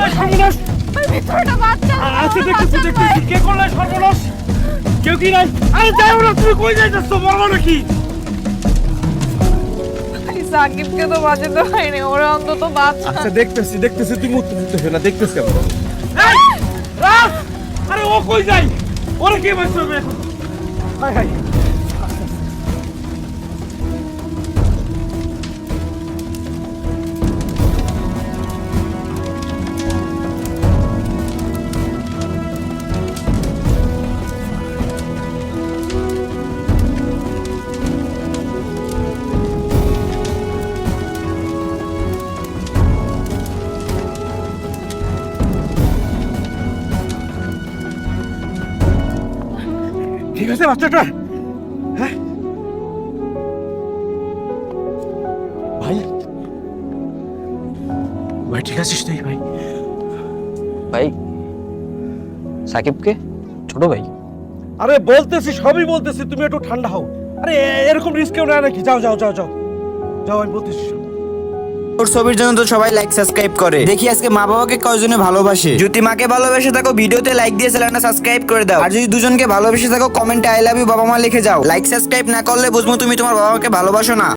করলে সর্বনাশ? ভিতরটা বাচ্চা। আচ্ছা দেখতেছি দেখতেছি, কে করলে সর্বনাশ? কেউ কি নাই? আরে যাও না, তুমি কই যাইতেছো? বলো নাকি? সাকিবকে তো বাঁচাতে হয়নি, ওরা অন্তত বাঁচা। আচ্ছা দেখতেছি দেখতেছি, তুমি উঠতে না, দেখতেছি আমরা। এই, রাজ! আরে ও কই যাই? ওরে কে বাঁচাবে এখন? হায় হায়। ঠিক আছে বাচ্চাটা? হ্যাঁ ভাই, ভাই ঠিক আছিস তুই? ভাই ভাই সাকিবকে ছোট ভাই। আরে বলতেছি, সবই বলতেছি, তুমি একটু ঠান্ডা হও। আরে এরকম রিস্ক কেউ নেয় নাকি? যাও যাও যাও যাও যাও, আমি বলতেছি। তোর ছবির জন্য তো সবাই লাইক সাবস্ক্রাইব করে, দেখি আজকে মা বাবাকে কয়জনে ভালোবাসে। যদি মাকে ভালোবেসে থাকো ভিডিওতে লাইক দিয়ে চ্যানেলটা সাবস্ক্রাইব করে দাও, আর যদি দুজনকে ভালোবেসে থাকো কমেন্টে আই লাভ ইউ বাবা মা লিখে যাও। লাইক সাবস্ক্রাইব না করলে বুঝবো তুমি তোমার বাবা মাকে ভালোবাসো না।